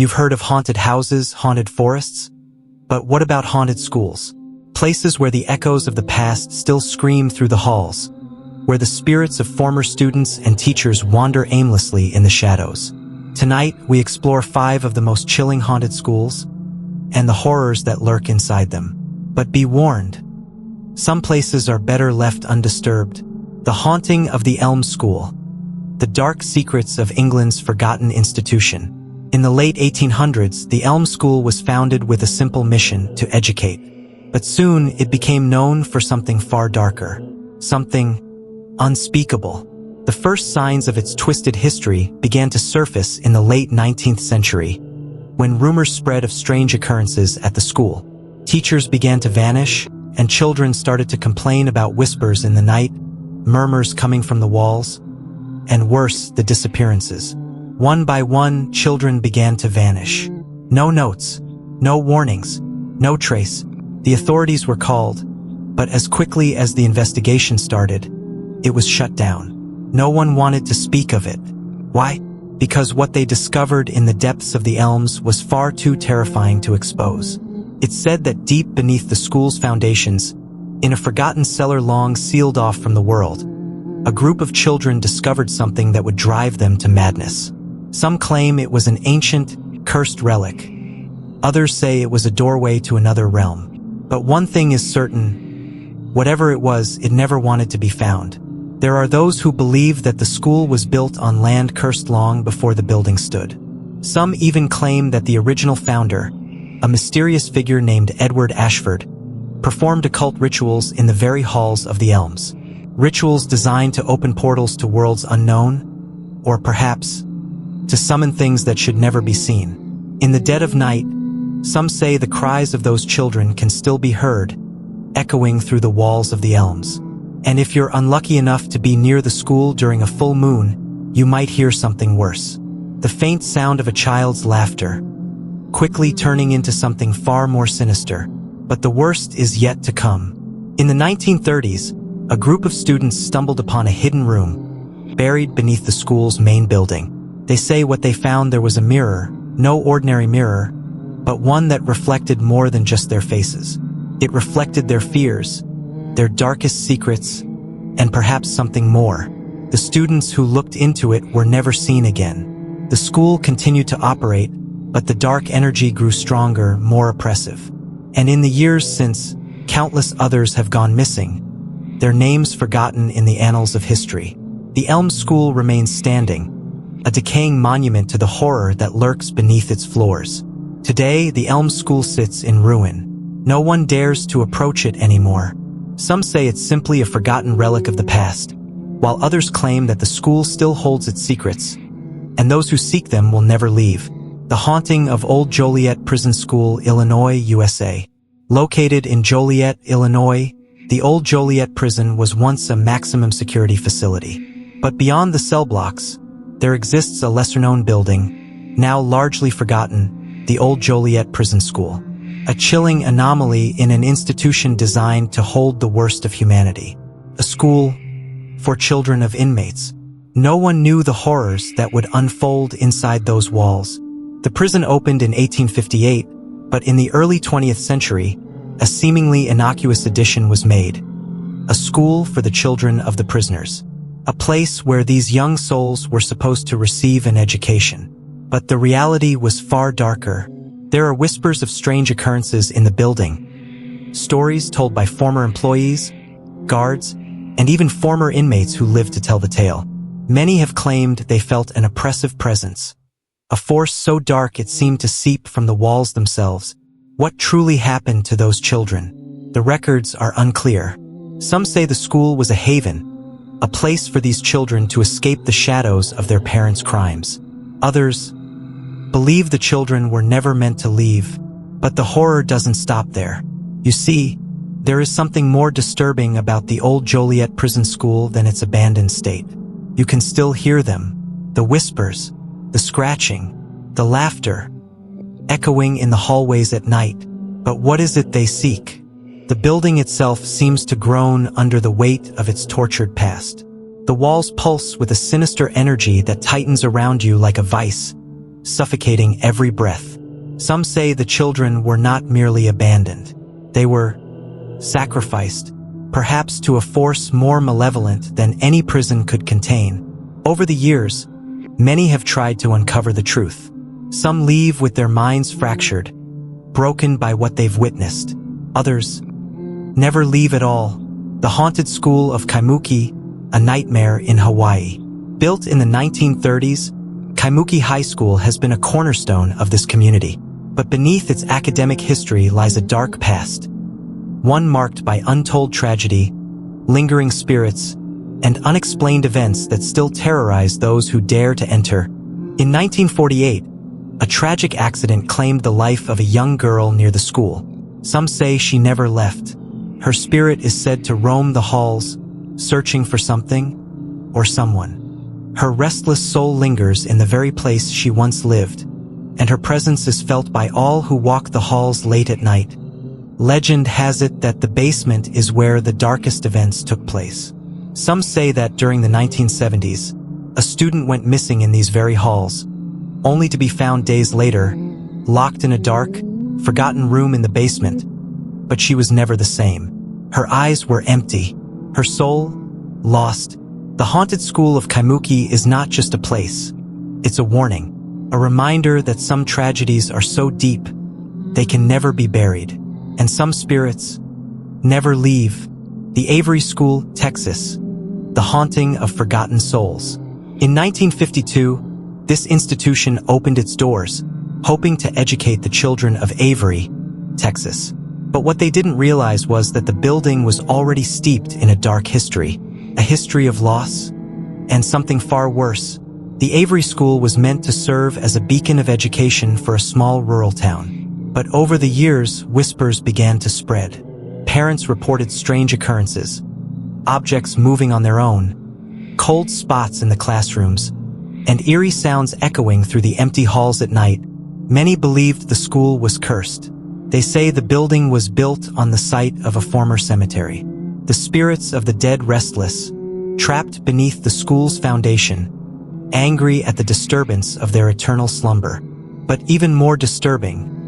You've heard of haunted houses, haunted forests? But what about haunted schools? Places where the echoes of the past still scream through the halls, where the spirits of former students and teachers wander aimlessly in the shadows. Tonight, we explore 5 of the most chilling haunted schools and the horrors that lurk inside them. But be warned, some places are better left undisturbed. The haunting of the Elm School, the dark secrets of England's forgotten institution. In the late 1800s, the Elm School was founded with a simple mission to educate. But soon, it became known for something far darker, something unspeakable. The first signs of its twisted history began to surface in the late 19th century, when rumors spread of strange occurrences at the school. Teachers began to vanish, and children started to complain about whispers in the night, murmurs coming from the walls, and worse, the disappearances. One by one, children began to vanish. No notes, no warnings, no trace. The authorities were called, but as quickly as the investigation started, it was shut down. No one wanted to speak of it. Why? Because what they discovered in the depths of the elms was far too terrifying to expose. It's said that deep beneath the school's foundations, in a forgotten cellar long sealed off from the world, a group of children discovered something that would drive them to madness. Some claim it was an ancient, cursed relic. Others say it was a doorway to another realm. But one thing is certain, whatever it was, it never wanted to be found. There are those who believe that the school was built on land cursed long before the building stood. Some even claim that the original founder, a mysterious figure named Edward Ashford, performed occult rituals in the very halls of the elms. Rituals designed to open portals to worlds unknown, or perhaps to summon things that should never be seen. In the dead of night, some say the cries of those children can still be heard, echoing through the walls of the elms. And if you're unlucky enough to be near the school during a full moon, you might hear something worse. The faint sound of a child's laughter, quickly turning into something far more sinister. But the worst is yet to come. In the 1930s, a group of students stumbled upon a hidden room, buried beneath the school's main building. They say what they found there was a mirror, no ordinary mirror, but one that reflected more than just their faces. It reflected their fears, their darkest secrets, and perhaps something more. The students who looked into it were never seen again. The school continued to operate, but the dark energy grew stronger, more oppressive. And in the years since, countless others have gone missing, their names forgotten in the annals of history. The Elm School remains standing, a decaying monument to the horror that lurks beneath its floors. Today, the Elm School sits in ruin. No one dares to approach it anymore. Some say it's simply a forgotten relic of the past, while others claim that the school still holds its secrets, and those who seek them will never leave. The haunting of Old Joliet Prison School, Illinois, USA. Located in Joliet, Illinois, the Old Joliet Prison was once a maximum security facility. But beyond the cell blocks, there exists a lesser-known building, now largely forgotten, the Old Joliet Prison School. A chilling anomaly in an institution designed to hold the worst of humanity. A school for children of inmates. No one knew the horrors that would unfold inside those walls. The prison opened in 1858, but in the early 20th century, a seemingly innocuous addition was made. A school for the children of the prisoners. A place where these young souls were supposed to receive an education. But the reality was far darker. There are whispers of strange occurrences in the building. Stories told by former employees, guards, and even former inmates who lived to tell the tale. Many have claimed they felt an oppressive presence. A force so dark it seemed to seep from the walls themselves. What truly happened to those children? The records are unclear. Some say the school was a haven, a place for these children to escape the shadows of their parents' crimes. Others believe the children were never meant to leave, but the horror doesn't stop there. You see, there is something more disturbing about the Old Joliet Prison School than its abandoned state. You can still hear them, the whispers, the scratching, the laughter, echoing in the hallways at night. But what is it they seek? The building itself seems to groan under the weight of its tortured past. The walls pulse with a sinister energy that tightens around you like a vice, suffocating every breath. Some say the children were not merely abandoned. They were sacrificed, perhaps to a force more malevolent than any prison could contain. Over the years, many have tried to uncover the truth. Some leave with their minds fractured, broken by what they've witnessed. Others never leave at all. The haunted school of Kaimuki, a nightmare in Hawaii. Built in the 1930s, Kaimuki High School has been a cornerstone of this community. But beneath its academic history lies a dark past, one marked by untold tragedy, lingering spirits, and unexplained events that still terrorize those who dare to enter. In 1948, a tragic accident claimed the life of a young girl near the school. Some say she never left. Her spirit is said to roam the halls, searching for something or someone. Her restless soul lingers in the very place she once lived, and her presence is felt by all who walk the halls late at night. Legend has it that the basement is where the darkest events took place. Some say that during the 1970s, a student went missing in these very halls, only to be found days later, locked in a dark, forgotten room in the basement. But she was never the same. Her eyes were empty, her soul lost. The haunted school of Kaimuki is not just a place. It's a warning, a reminder that some tragedies are so deep, they can never be buried. And some spirits never leave. The Avery School, Texas, the haunting of forgotten souls. In 1952, this institution opened its doors, hoping to educate the children of Avery, Texas. But what they didn't realize was that the building was already steeped in a dark history, a history of loss, and something far worse. The Avery School was meant to serve as a beacon of education for a small rural town. But over the years, whispers began to spread. Parents reported strange occurrences, objects moving on their own, cold spots in the classrooms, and eerie sounds echoing through the empty halls at night. Many believed the school was cursed. They say the building was built on the site of a former cemetery. The spirits of the dead restless, trapped beneath the school's foundation, angry at the disturbance of their eternal slumber. But even more disturbing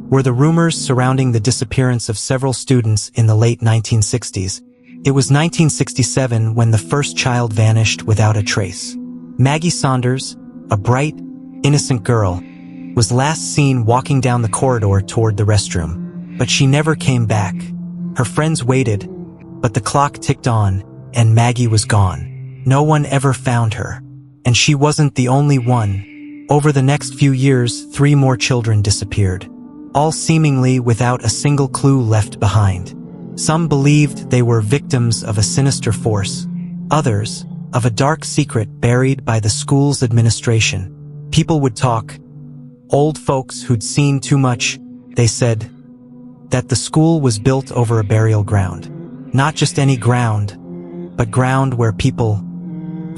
were the rumors surrounding the disappearance of several students in the late 1960s. It was 1967 when the first child vanished without a trace. Maggie Saunders, a bright, innocent girl, was last seen walking down the corridor toward the restroom. But she never came back. Her friends waited, but the clock ticked on, and Maggie was gone. No one ever found her. And she wasn't the only one. Over the next few years, 3 more children disappeared, all seemingly without a single clue left behind. Some believed they were victims of a sinister force, others of a dark secret buried by the school's administration. People would talk. Old folks who'd seen too much, they said that the school was built over a burial ground. Not just any ground, but ground where people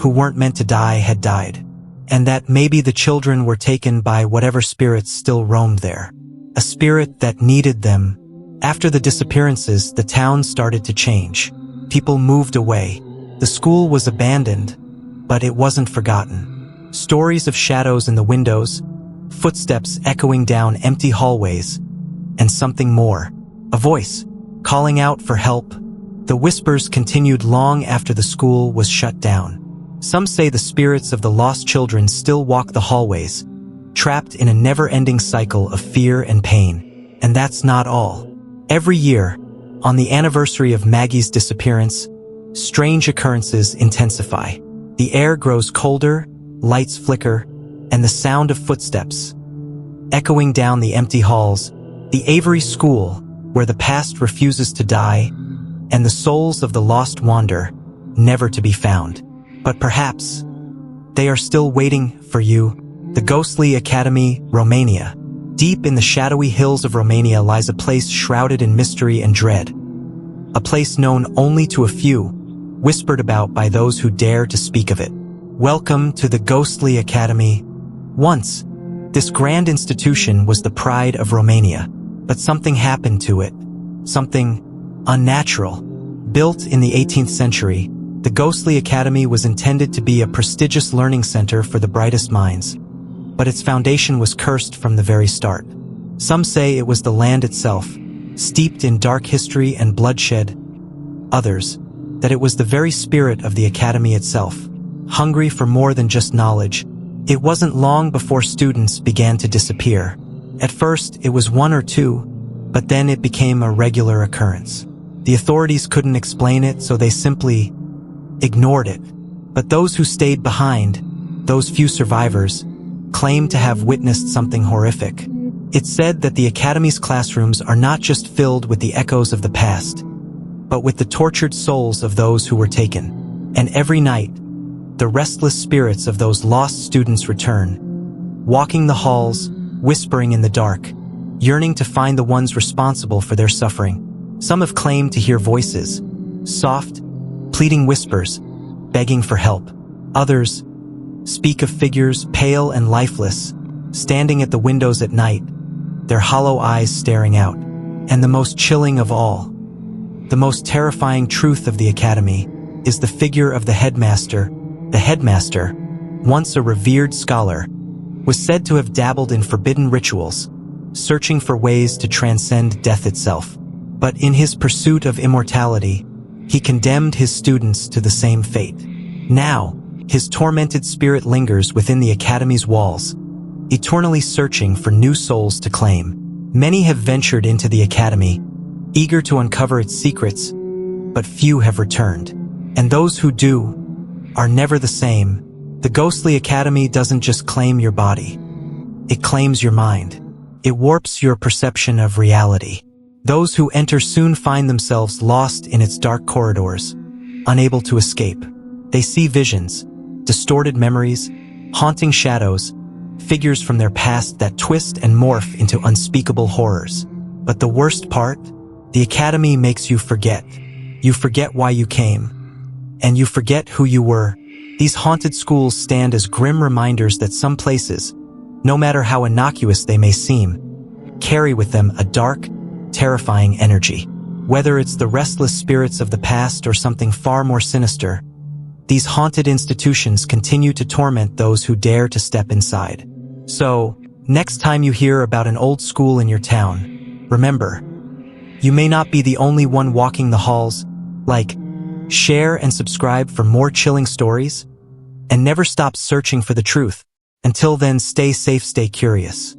who weren't meant to die had died. And that maybe the children were taken by whatever spirits still roamed there. A spirit that needed them. After the disappearances, the town started to change. People moved away. The school was abandoned, but it wasn't forgotten. Stories of shadows in the windows, footsteps echoing down empty hallways, and something more. A voice calling out for help. The whispers continued long after the school was shut down. Some say the spirits of the lost children still walk the hallways, trapped in a never-ending cycle of fear and pain. And that's not all. Every year, on the anniversary of Maggie's disappearance, strange occurrences intensify. The air grows colder, lights flicker, and the sound of footsteps echoing down the empty halls. The Avery School, where the past refuses to die, and the souls of the lost wander, never to be found. But perhaps they are still waiting for you. The Ghostly Academy, Romania. Deep in the shadowy hills of Romania lies a place shrouded in mystery and dread. A place known only to a few, whispered about by those who dare to speak of it. Welcome to the Ghostly Academy. Once, this grand institution was the pride of Romania, but something happened to it. Something unnatural. Built in the 18th century, the Ghostly Academy was intended to be a prestigious learning center for the brightest minds. but its foundation was cursed from the very start. Some say it was the land itself, steeped in dark history and bloodshed. Others, that it was the very spirit of the academy itself, hungry for more than just knowledge. It wasn't long before students began to disappear. At first, it was one or two, but then it became a regular occurrence. The authorities couldn't explain it, so they simply ignored it. But those who stayed behind, those few survivors, claimed to have witnessed something horrific. It's said that the academy's classrooms are not just filled with the echoes of the past, but with the tortured souls of those who were taken. And every night, the restless spirits of those lost students return, walking the halls, whispering in the dark, yearning to find the ones responsible for their suffering. Some have claimed to hear voices, soft, pleading whispers, begging for help. Others speak of figures pale and lifeless, standing at the windows at night, their hollow eyes staring out. And the most chilling of all, the most terrifying truth of the academy, is the figure of the headmaster. The headmaster, once a revered scholar, was said to have dabbled in forbidden rituals, searching for ways to transcend death itself. But in his pursuit of immortality, he condemned his students to the same fate. Now, his tormented spirit lingers within the academy's walls, eternally searching for new souls to claim. Many have ventured into the academy, eager to uncover its secrets, but few have returned. And those who do are never the same. The ghostly academy doesn't just claim your body. It claims your mind. It warps your perception of reality. Those who enter soon find themselves lost in its dark corridors, unable to escape. They see visions, distorted memories, haunting shadows, figures from their past that twist and morph into unspeakable horrors. But the worst part? The academy makes you forget. You forget why you came. And you forget who you were. These haunted schools stand as grim reminders that some places, no matter how innocuous they may seem, carry with them a dark, terrifying energy. Whether it's the restless spirits of the past or something far more sinister, these haunted institutions continue to torment those who dare to step inside. So, next time you hear about an old school in your town, remember, you may not be the only one walking the halls. Like, share and subscribe for more chilling stories, and never stop searching for the truth. Until then, stay safe, stay curious.